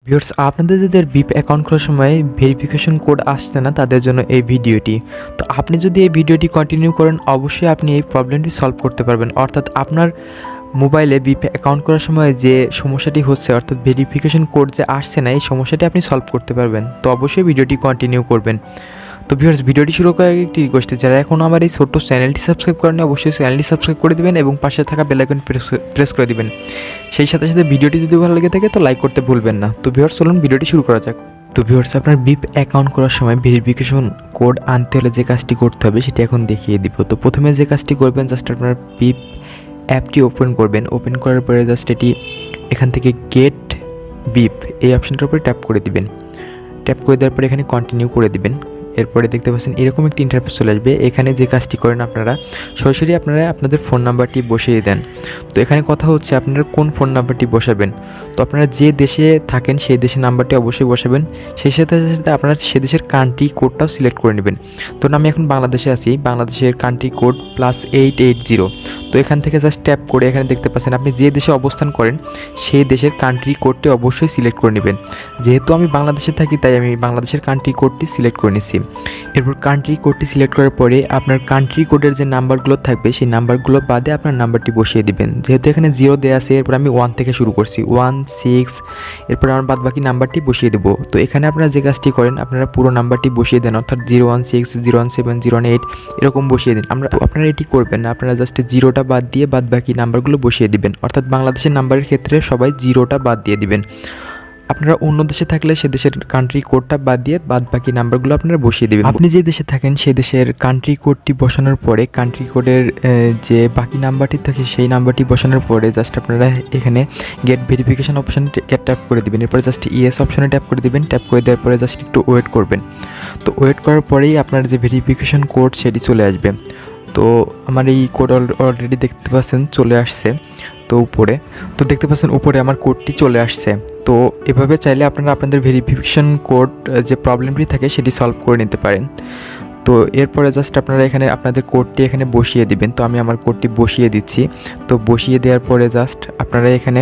Viewers, আপনাদের যাদের beep account খোলার সময় ভেরিফিকেশন কোড আসছে না তাদের জন্য এই ভিডিওটি। তো আপনি যদি এই ভিডিওটি কন্টিনিউ করেন অবশ্যই আপনি এই প্রবলেমটি সলভ করতে পারবেন। অর্থাৎ আপনার মোবাইলে বিপ অ্যাকাউন্ট করার সময় যে সমস্যাটি হচ্ছে অর্থাৎ ভেরিফিকেশন কোড যে আসছে না এই সমস্যাটি আপনি সলভ করতে পারবেন। তো অবশ্যই ভিডিওটি কন্টিনিউ করবেন। তো ভিউয়ার্স, ভিডিওটি শুরু করার আগে একটি রিকোয়েস্ট, যারা এখন আমার এই ছোট্ট চ্যানেলটি সাবস্ক্রাইব করেন অবশ্যই চ্যানেলটি সাবস্ক্রাইব করে দেবেন এবং পাশে থাকা বেল আইকন প্রেস করে দিবেন। সেই সাথে সাথে ভিডিওটি যদি ভালো লেগে থাকে তো লাইক করতে ভুলবেন না। তো ভিউয়ার্স, চলুন ভিডিওটি শুরু করা যাক। তো ভিউয়ার্স, আপনার বিপ অ্যাকাউন্ট করার সময় ভেরিফিকেশন কোড আনতে হলে যে কাজটি করতে হবে সেটি এখন দেখিয়ে দিব। তো প্রথমে যে কাজটি করবেন, জাস্ট আপনার বিপ অ্যাপটি ওপেন করবেন। ওপেন করার পরে জাস্ট এটি এখান থেকে গেট বিপ এই অপশনটার উপরে ট্যাপ করে দিবেন। ট্যাপ করে দেওয়ার পরে এখানে কন্টিনিউ করে দিবেন। এরপরে দেখতে পাচ্ছেন এরকম একটি ইন্টারফেস চলে আসবে। এখানে যে কাজটি করেন আপনারা সরাসরি আপনাদের ফোন নাম্বারটি বসিয়ে দেন। তো এখানে কথা হচ্ছে আপনারা কোন ফোন নাম্বারটি বসাবেন। তো আপনারা যে দেশে থাকেন সেই দেশের নাম্বারটি অবশ্যই বসাবেন। সেই সাথে সাথে আপনারা সে দেশের কান্ট্রি কোডটাও সিলেক্ট করে নেবেন। তো আমি এখন বাংলাদেশে আছি, বাংলাদেশের কান্ট্রি কোড +880। তো এখান থেকে জাস্ট ট্যাপ করে এখানে দেখতে পাচ্ছেন আপনি যে দেশে অবস্থান করেন সেই দেশের কান্ট্রি কোডটি অবশ্যই সিলেক্ট করে নেবেন। যেহেতু আমি বাংলাদেশে থাকি তাই আমি বাংলাদেশের কান্ট্রি কোডটি সিলেক্ট করে নিচ্ছি। এরপর কান্ট্রি কোডটি সিলেক্ট করার পরে আপনার কান্ট্রি কোডের যে নাম্বারগুলো থাকবে সেই নাম্বারগুলো বাদে আপনার নাম্বারটি বসিয়ে দিবেন। যেহেতু এখানে 0 দেওয়া আছে, এরপর আমি 1 থেকে শুরু করছি, 1 6, এরপর আমার বাদ বাকি নাম্বারটি বসিয়ে দেবো। তো এখানে আপনারা যে কাজটি করেন আপনারা পুরো নাম্বারটি বসিয়ে দেন, অর্থাৎ 016 017 018 এরকম বসিয়ে দিন। আপনারা এটি করবেন না, আপনারা জাস্ট 0টা বাদ দিয়ে বাদ বাকি নাম্বারগুলো বসিয়ে দিবেন। অর্থাৎ বাংলাদেশের নাম্বারের ক্ষেত্রে সবাই 0টা বাদ দিয়ে দিবেন। আপনারা অন্য দেশে থাকলে সে দেশের কান্ট্রি কোডটা বাদ দিয়ে বাদ বাকি নাম্বারগুলো আপনারা বসিয়ে দেবেন। আপনি যে দেশে থাকেন সেই দেশের কান্ট্রি কোডটি বসানোর পরে কান্ট্রি কোডের যে বাকি নাম্বারটি থাকে সেই নাম্বারটি বসানোর পরে জাস্ট আপনারা এখানে গেট ভেরিফিকেশন অপশানে ট্যাপ করে দেবেন। এরপরে জাস্ট ইয়েস অপশানে ট্যাপ করে দেবেন। ট্যাপ করে দেওয়ার পরে জাস্ট একটু ওয়েট করবেন। তো ওয়েট করার পরেই আপনার যে ভেরিফিকেশন কোড সেটি চলে আসবে। তো আমার এই কোড অলরেডি দেখতে পাচ্ছেন চলে আসছে। তো দেখতে পাচ্ছেন উপরে আমার কোডটি চলে আসছে। তো এভাবে চাইলে আপনারা আপনাদের ভেরিফিকেশন কোড যে প্রবলেমটি থাকে সেটি সলভ করে নিতে পারেন। তো এরপরে জাস্ট আপনারা এখানে আপনাদের কোডটি এখানে বসিয়ে দিবেন। তো আমি আমার কোডটি বসিয়ে দিচ্ছি। তো বসিয়ে দেওয়ার পরে জাস্ট আপনারা এখানে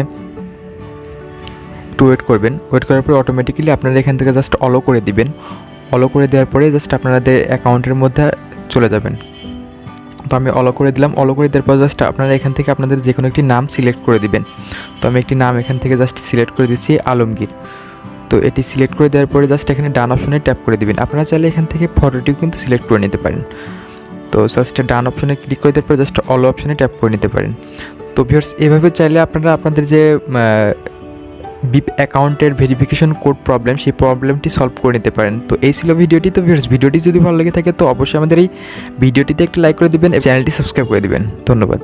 একটু ওয়েট করবেন। ওয়েট করার পরে অটোমেটিক্যালি আপনারা এখান থেকে জাস্ট অলো করে দিবেন। অলো করে দেওয়ার পরে জাস্ট আপনাদের অ্যাকাউন্টের মধ্যে চলে যাবেন। তো আমি অলো করে দিলাম। অলো করে দেওয়ার পর জাস্ট আপনারা এখান থেকে আপনাদের যে কোনো একটি নাম সিলেক্ট করে দিবেন। তো আমি একটি নাম এখান থেকে জাস্ট সিলেক্ট করে দিচ্ছি, আলমগীর। তো এটি সিলেক্ট করে দেওয়ার পরে জাস্ট এখানে ডান অপশনে ট্যাপ করে দিবেন। আপনারা চাইলে এখান থেকে ফটোটিও কিন্তু সিলেক্ট করে নিতে পারেন। তো জাস্ট ডান অপশনে ক্লিক করে দেওয়ার পর জাস্ট অলো অপশনে ট্যাপ করে নিতে পারেন। তো ভিউয়ার্স, এভাবে চাইলে আপনারা আপনাদের যে বিপ অ্যাকাউন্টের ভেরিফিকেশন কোড প্রবলেম সেই প্রবলেমটি সলভ করে নিতে পারেন। তো এই ছিল ভিডিওটি। তো ভিউয়ার্স, ভিডিওটি যদি ভালো লেগে থাকে তো অবশ্যই আমাদের এই ভিডিওটিতে একটি লাইক করে দিবেন, চ্যানেলটি সাবস্ক্রাইব করে দিবেন। ধন্যবাদ।